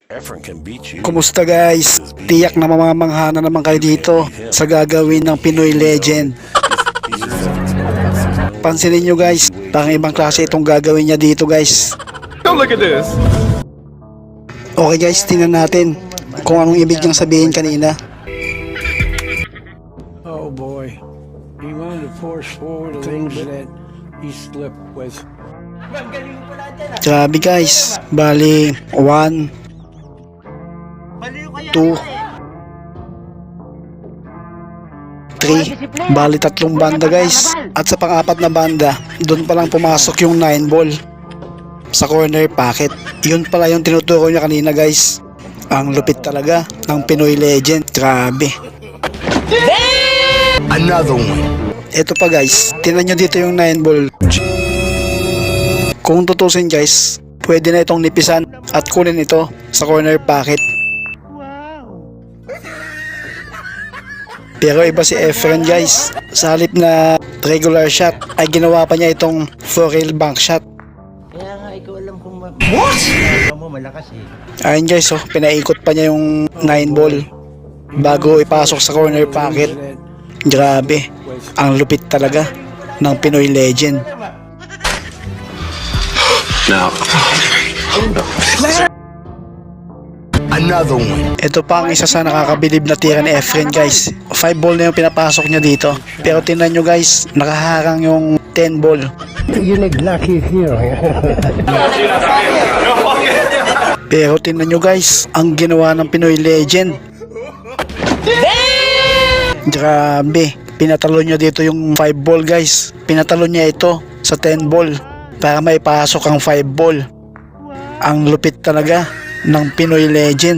Efren can beat you. Kumusta guys? Tiyak na mamamangha na naman kayo dito sa gagawin ng Pinoy Legend. Pansinin nyo guys, parang ibang klase itong gagawin niya dito guys. Come look at this. Okay guys, tingnan natin kung anong ibig niyang sabihin kanina. Oh boy. He wanted to force forward a little bit. He slipped with. Grabe guys, bali 1, 2, 3, bali 3 banda guys. At sa pang-apat na banda, doon pa lang pumasok yung 9 ball sa corner pocket. Yun pala yung tinuturo niya kanina guys. Ang lupit talaga ng Pinoy Legend. Grabe. Another one. Ito pa guys, tingnan nyo dito yung 9 ball. Kung tutusin guys, pwede na itong nipisan at kunin ito sa corner pocket. Pero iba si Efren guys, sa halip na regular shot ay ginawa pa niya itong for real bank shot. Kaya nga, ikaw alam kung what? Mo malakas eh. Ayun guys, oh, pinaikot pa niya yung 9 ball bago ipasok sa corner pocket. Grabe, ang lupit talaga ng Pinoy Legend. Now. Another one. Ito pa ang isa sa nakakabilib na tira ni Efren guys. 5 ball na yung pinapasok niya dito. Pero tingnan nyo guys, nakaharang yung 10 ball. You lucky here. Pero tingnan nyo guys, ang ginawa ng Pinoy Legend. Grabe, pinatalo niya dito yung 5 ball guys. Pinatalo niya ito sa 10 ball para maipasok ang 5 ball. Ang lupit talaga ng Pinoy Legend.